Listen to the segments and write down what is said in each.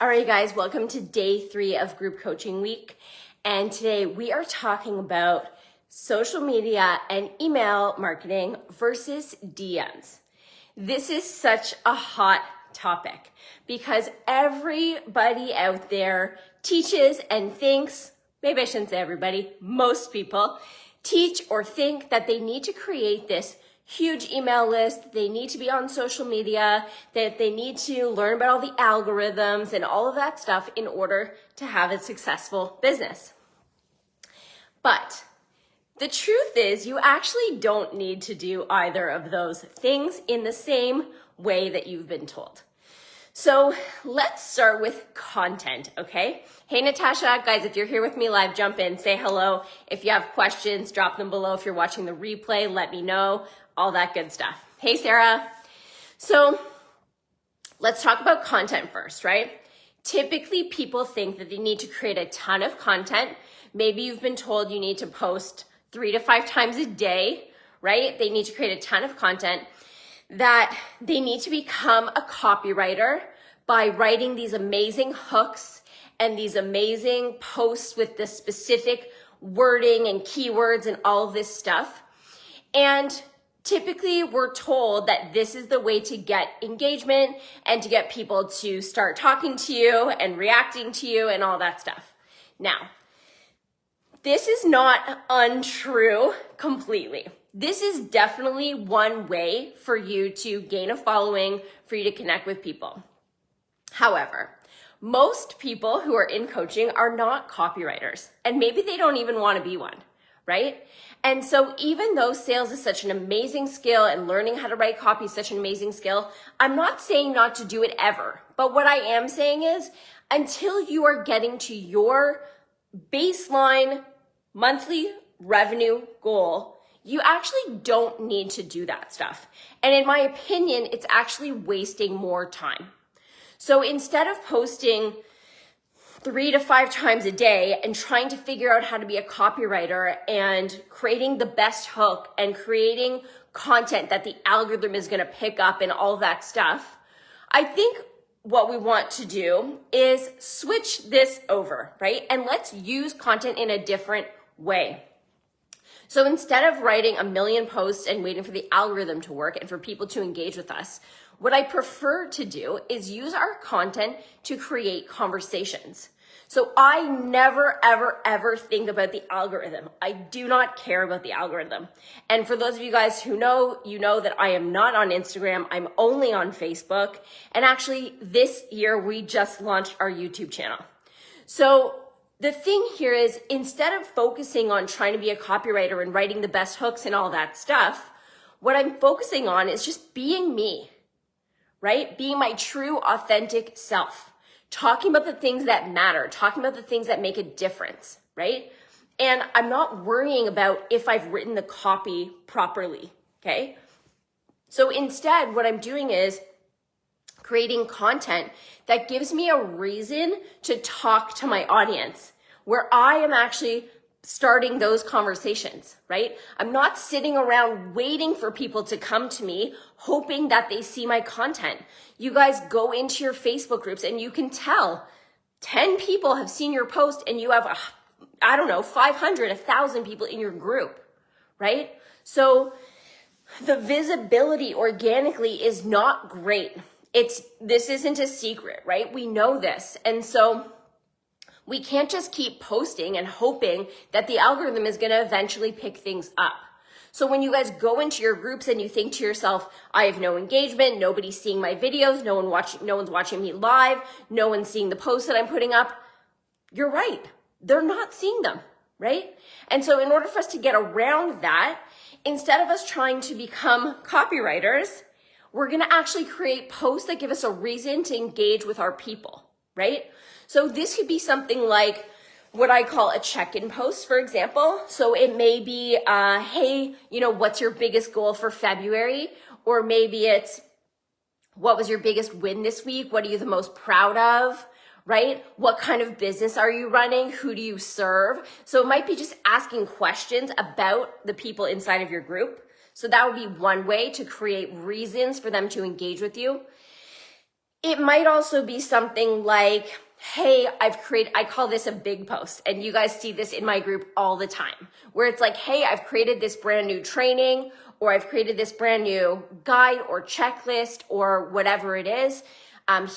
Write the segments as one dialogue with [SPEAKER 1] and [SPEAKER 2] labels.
[SPEAKER 1] All right, guys, welcome to day 3 of group coaching week. And today we are talking about social media and email marketing versus DMs. This is such a hot topic because everybody out there teaches and thinks, maybe I shouldn't say everybody, most people teach or think that they need to create this huge email list, they need to be on social media, that they need to learn about all the algorithms and all of that stuff in order to have a successful business. But the truth is you actually don't need to do either of those things in the same way that you've been told. So let's start with content, okay? Hey, Natasha, guys, if you're here with me live, jump in, say hello. If you have questions, drop them below. If you're watching the replay, let me know, all that good stuff. Hey, Sarah. So let's talk about content first, right? Typically, people think that they need to create a ton of content. Maybe you've been told you need to post 3 to 5 times a day, right? They need to create a ton of content, that they need to become a copywriter by writing these amazing hooks and these amazing posts with the specific wording and keywords and all of this stuff. And typically we're told that this is the way to get engagement and to get people to start talking to you and reacting to you and all that stuff. Now, this is not untrue completely. This is definitely one way for you to gain a following, for you to connect with people. However, most people who are in coaching are not copywriters, and maybe they don't even want to be one, right? And so even though sales is such an amazing skill and learning how to write copy is such an amazing skill, I'm not saying not to do it ever. But what I am saying is until you are getting to your baseline monthly revenue goal, you actually don't need to do that stuff. And in my opinion, it's actually wasting more time. So instead of posting 3 to 5 times a day and trying to figure out how to be a copywriter and creating the best hook and creating content that the algorithm is going to pick up and all that stuff, I think what we want to do is switch this over, right? And let's use content in a different way. So instead of writing a million posts and waiting for the algorithm to work and for people to engage with us, what I prefer to do is use our content to create conversations. So I never, ever, ever think about the algorithm. I do not care about the algorithm. And for those of you guys who know, you know that I am not on Instagram. I'm only on Facebook. And actually this year we just launched our YouTube channel. So the thing here is instead of focusing on trying to be a copywriter and writing the best hooks and all that stuff, what I'm focusing on is just being me, right? Being my true, authentic self, talking about the things that matter, talking about the things that make a difference, right? And I'm not worrying about if I've written the copy properly, okay? So instead, what I'm doing is creating content that gives me a reason to talk to my audience, where I am actually starting those conversations, right? I'm not sitting around waiting for people to come to me, hoping that they see my content. You guys go into your Facebook groups and you can tell 10 people have seen your post and you have, 500, 1,000 people in your group, right? So the visibility organically is not great. This isn't a secret, right? We know this. And so we can't just keep posting and hoping that the algorithm is going to eventually pick things up. So when you guys go into your groups and you think to yourself, I have no engagement, nobody's seeing my videos, no one's watching me live, no one's seeing the posts that I'm putting up, you're right. They're not seeing them, right? And so in order for us to get around that, instead of us trying to become copywriters, we're going to actually create posts that give us a reason to engage with our people, right? So this could be something like what I call a check-in post, for example. So it may be, hey, what's your biggest goal for February? Or maybe it's, what was your biggest win this week? What are you the most proud of? Right? What kind of business are you running? Who do you serve? So it might be just asking questions about the people inside of your group. So that would be one way to create reasons for them to engage with you. It might also be something like, hey, I call this a big post, and you guys see this in my group all the time, where it's like, hey, I've created this brand new training, or I've created this brand new guide or checklist or whatever it is.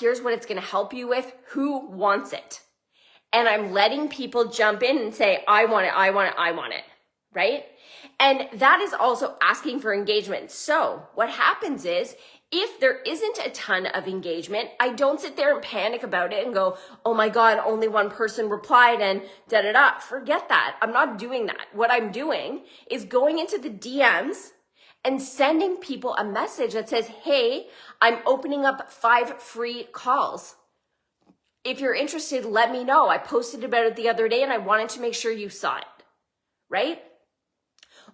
[SPEAKER 1] Here's what it's going to help you with. Who wants it? And I'm letting people jump in and say, I want it, I want it, I want it, right? And that is also asking for engagement. So what happens is, if there isn't a ton of engagement, I don't sit there and panic about it and go, oh my God, only one person replied and da-da-da. Forget that. I'm not doing that. What I'm doing is going into the DMs and sending people a message that says, hey, I'm opening up 5 free calls. If you're interested, let me know. I posted about it the other day and I wanted to make sure you saw it, right?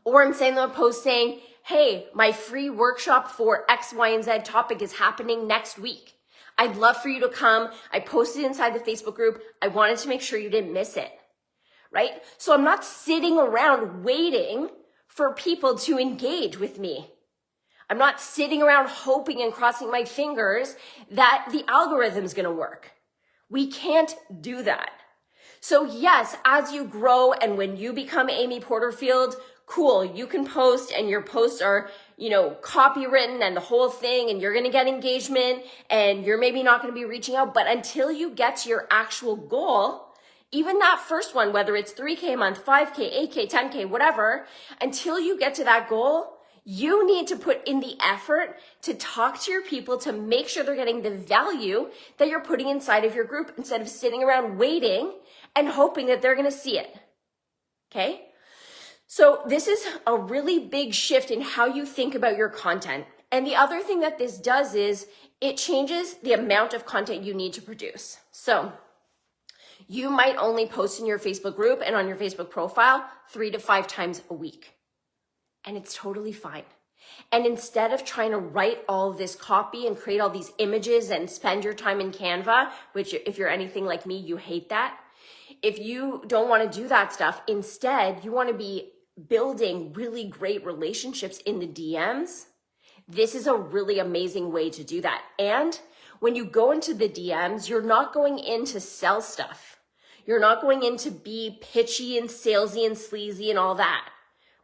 [SPEAKER 1] Or I'm sending them a post saying, hey, my free workshop for X, Y, and Z topic is happening next week. I'd love for you to come. I posted inside the Facebook group. I wanted to make sure you didn't miss it, right? So I'm not sitting around waiting for people to engage with me. I'm not sitting around hoping and crossing my fingers that the algorithm's gonna work. We can't do that. So yes, as you grow and when you become Amy Porterfield, cool, you can post and your posts are, copywritten and the whole thing, and you're going to get engagement and you're maybe not going to be reaching out. But until you get to your actual goal, even that first one, whether it's 3K a month, 5K, 8K, 10K, whatever, until you get to that goal, you need to put in the effort to talk to your people to make sure they're getting the value that you're putting inside of your group instead of sitting around waiting and hoping that they're going to see it. Okay? So this is a really big shift in how you think about your content. And the other thing that this does is it changes the amount of content you need to produce. So you might only post in your Facebook group and on your Facebook profile 3 to 5 times a week. And it's totally fine. And instead of trying to write all this copy and create all these images and spend your time in Canva, which if you're anything like me, you hate that. If you don't want to do that stuff, instead you want to be building really great relationships in the DMs. This is a really amazing way to do that. And when you go into the DMs, you're not going in to sell stuff. You're not going in to be pitchy and salesy and sleazy and all that,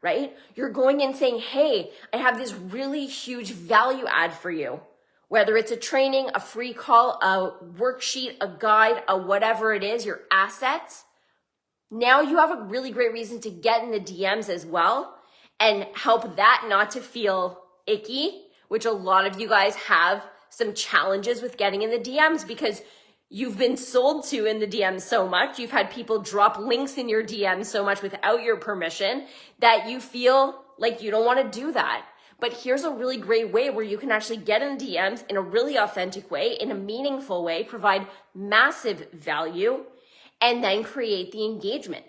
[SPEAKER 1] right? You're going in saying, hey, I have this really huge value add for you. Whether it's a training, a free call, a worksheet, a guide, a whatever it is, your assets. Now you have a really great reason to get in the DMs as well and help that not to feel icky, which a lot of you guys have some challenges with getting in the DMs because you've been sold to in the DMs so much. You've had people drop links in your DMs so much without your permission that you feel like you don't want to do that. But here's a really great way where you can actually get in DMs in a really authentic way, in a meaningful way, provide massive value, and then create the engagement,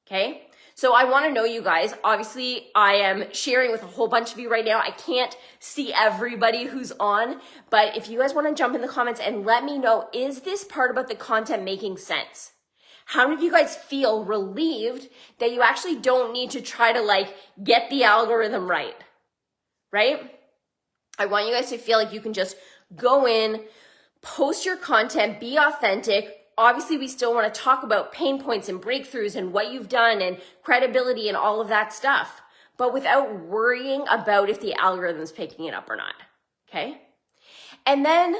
[SPEAKER 1] okay? So I want to know you guys. Obviously, I am sharing with a whole bunch of you right now. I can't see everybody who's on, but if you guys want to jump in the comments and let me know, is this part about the content making sense? How many of you guys feel relieved that you actually don't need to try to get the algorithm right? I want you guys to feel like you can just go in, post your content, be authentic. Obviously, we still want to talk about pain points and breakthroughs and what you've done and credibility and all of that stuff, but without worrying about if the algorithm's picking it up or not, okay? And then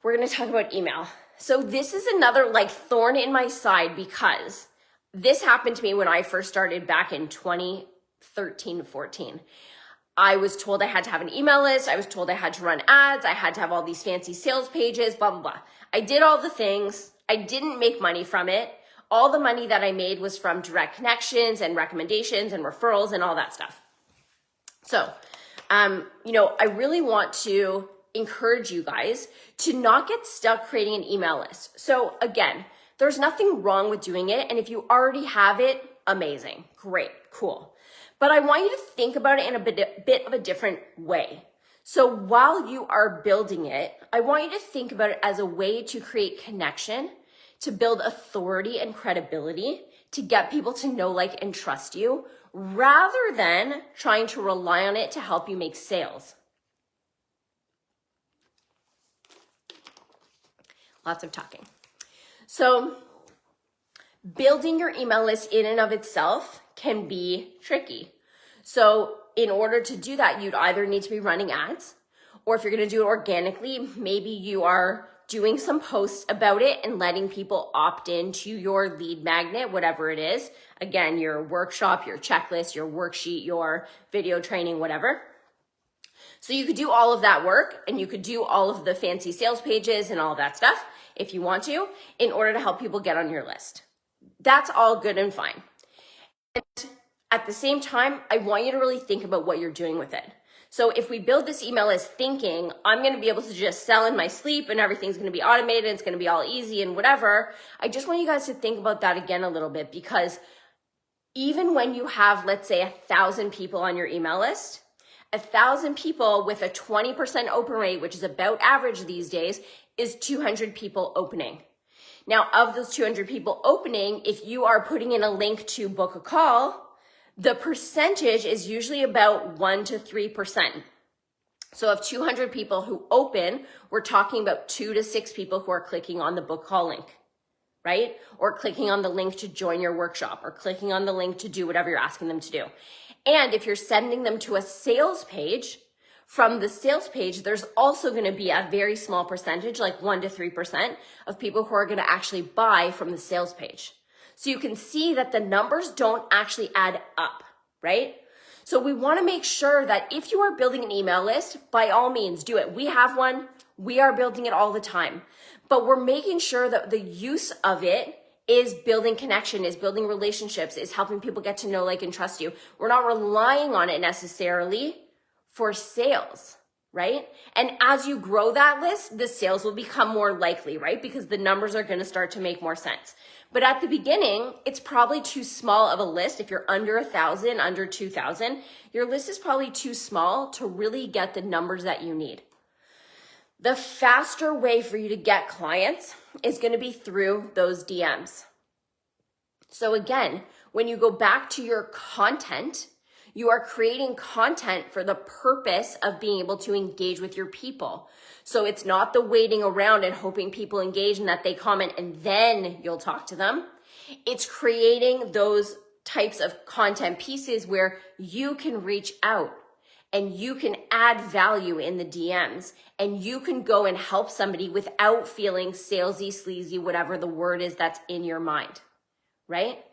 [SPEAKER 1] we're going to talk about email. So this is another thorn in my side because this happened to me when I first started back in 2013, 14. I was told I had to have an email list. I was told I had to run ads. I had to have all these fancy sales pages, blah, blah, blah. I did all the things. I didn't make money from it. All the money that I made was from direct connections and recommendations and referrals and all that stuff. So, I really want to encourage you guys to not get stuck creating an email list. So again, there's nothing wrong with doing it. And if you already have it, amazing, great, cool. But I want you to think about it in a bit of a different way. So while you are building it, I want you to think about it as a way to create connection, to build authority and credibility, to get people to know, like, and trust you, rather than trying to rely on it to help you make sales. Lots of talking. So building your email list in and of itself can be tricky. So in order to do that, you'd either need to be running ads, or if you're going to do it organically, maybe you are doing some posts about it and letting people opt into your lead magnet, whatever it is. Again, your workshop, your checklist, your worksheet, your video training, whatever. So you could do all of that work, and you could do all of the fancy sales pages and all that stuff if you want to, in order to help people get on your list. That's all good and fine. And at the same time, I want you to really think about what you're doing with it. So if we build this email list thinking, I'm going to be able to just sell in my sleep and everything's going to be automated, it's going to be all easy and whatever, I just want you guys to think about that again a little bit, because even when you have, let's say, 1,000 people on your email list, 1,000 people with a 20% open rate, which is about average these days, is 200 people opening. Now, of those 200 people opening, if you are putting in a link to book a call, the percentage is usually about 1 to 3%. So of 200 people who open, we're talking about 2 to 6 people who are clicking on the book call link, right? Or clicking on the link to join your workshop, or clicking on the link to do whatever you're asking them to do. And if you're sending them to a sales page, from the sales page, there's also going to be a very small percentage, like 1 to 3% of people who are going to actually buy from the sales page. So you can see that the numbers don't actually add up, right? So we want to make sure that if you are building an email list, by all means, do it. We have one. We are building it all the time. But we're making sure that the use of it is building connection, is building relationships, is helping people get to know, like, and trust you. We're not relying on it necessarily for sales, right? And as you grow that list, the sales will become more likely, right? Because the numbers are going to start to make more sense. But at the beginning, it's probably too small of a list. If you're under 1,000, under 2,000, your list is probably too small to really get the numbers that you need. The faster way for you to get clients is going to be through those DMs. So again, when you go back to your content, you are creating content for the purpose of being able to engage with your people. So it's not the waiting around and hoping people engage and that they comment and then you'll talk to them. It's creating those types of content pieces where you can reach out and you can add value in the DMs, and you can go and help somebody without feeling salesy, sleazy, whatever the word is that's in your mind, right?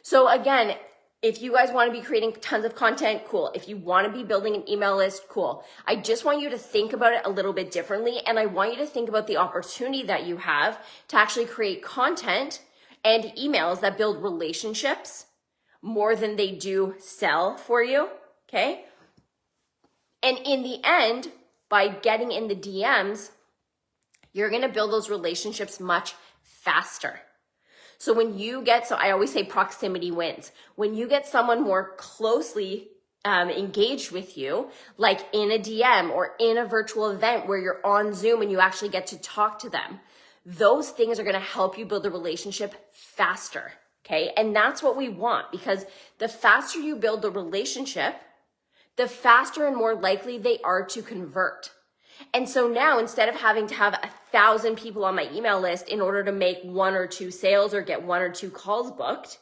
[SPEAKER 1] So again, if you guys want to be creating tons of content, cool. If you want to be building an email list, cool. I just want you to think about it a little bit differently, and I want you to think about the opportunity that you have to actually create content and emails that build relationships more than they do sell for you, okay? And in the end, by getting in the DMs, you're going to build those relationships much faster. So when you get, so I always say proximity wins. When you get someone more closely engaged with you, like in a DM or in a virtual event where you're on Zoom and you actually get to talk to them, those things are going to help you build a relationship faster, okay? And that's what we want, because the faster you build the relationship, the faster and more likely they are to convert. And so now, instead of having to have 1,000 people on my email list in order to make 1 or 2 sales or get 1 or 2 calls booked,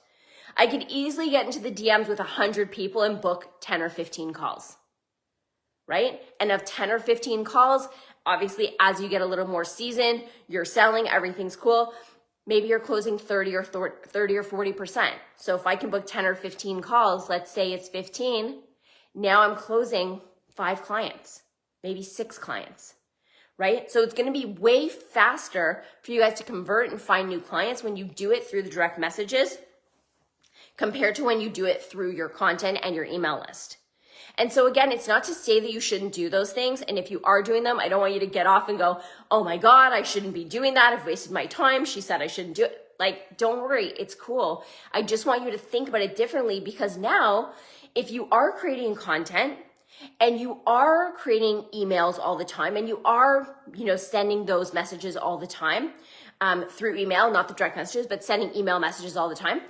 [SPEAKER 1] I could easily get into the DMs with 100 people and book 10 or 15 calls, right? And of 10 or 15 calls, obviously, as you get a little more seasoned, you're selling, everything's cool. Maybe you're closing 30 or 40%. So if I can book 10 or 15 calls, let's say it's 15, now I'm closing 5 clients, maybe 6 clients, right? So it's going to be way faster for you guys to convert and find new clients when you do it through the direct messages compared to when you do it through your content and your email list. And so again, it's not to say that you shouldn't do those things. And if you are doing them, I don't want you to get off and go, oh my God, I shouldn't be doing that. I've wasted my time. She said I shouldn't do it. Like, don't worry, it's cool. I just want you to think about it differently, because now if you are creating content and you are creating emails all the time and you are, sending those messages all the time through email, not the direct messages, but sending email messages all the time,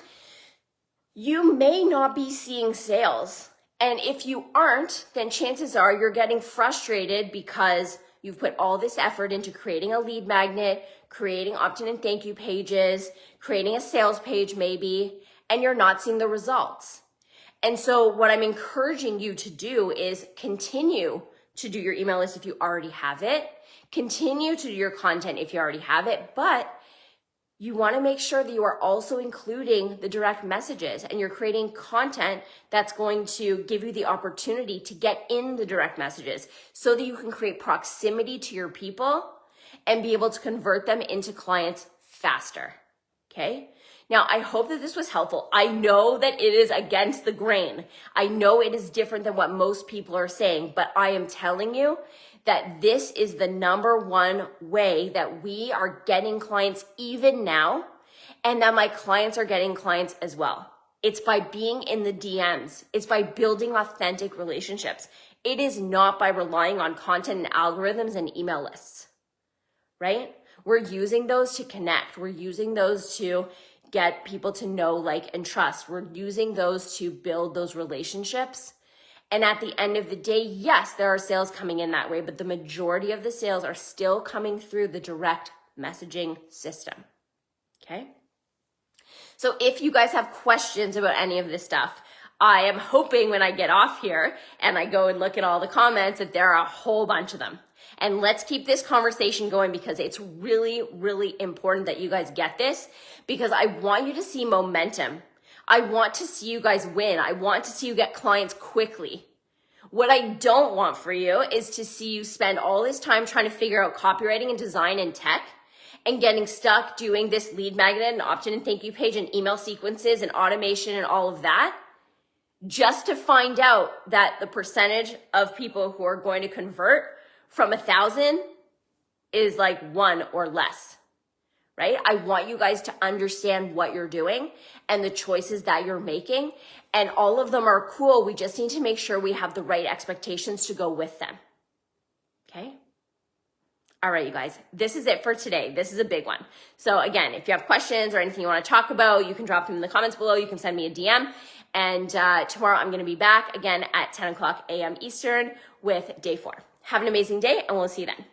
[SPEAKER 1] you may not be seeing sales. And if you aren't, then chances are you're getting frustrated because You've put all this effort into creating a lead magnet, creating opt-in and thank you pages, creating a sales page maybe, and you're not seeing the results. And so what I'm encouraging you to do is continue to do your email list if you already have it, continue to do your content if you already have it, but you want to make sure that you are also including the direct messages and you're creating content that's going to give you the opportunity to get in the direct messages so that you can create proximity to your people and be able to convert them into clients faster. Okay? Now, I hope that this was helpful. I know that it is against the grain. I know it is different than what most people are saying, but I am telling you that this is the number one way that we are getting clients even now, and that my clients are getting clients as well. It's by being in the DMs. It's by building authentic relationships. It is not by relying on content and algorithms and email lists, right? We're using those to connect. We're using those to get people to know, like, and trust. We're using those to build those relationships. And at the end of the day, yes, there are sales coming in that way, but the majority of the sales are still coming through the direct messaging system. Okay? So if you guys have questions about any of this stuff, I am hoping when I get off here and I go and look at all the comments that there are a whole bunch of them. And let's keep this conversation going because it's really, really important that you guys get this because I want you to see momentum. I want to see you guys win. I want to see you get clients quickly. What I don't want for you is to see you spend all this time trying to figure out copywriting and design and tech and getting stuck doing this lead magnet and opt-in and thank you page and email sequences and automation and all of that just to find out that the percentage of people who are going to convert from 1,000 is like 1 or less, right? I want you guys to understand what you're doing and the choices that you're making. And all of them are cool. We just need to make sure we have the right expectations to go with them. Okay? All right, you guys, this is it for today. This is a big one. So again, if you have questions or anything you want to talk about, you can drop them in the comments below. You can send me a DM. And tomorrow I'm going to be back again at 10 o'clock a.m. Eastern with day 4. Have an amazing day, and we'll see you then.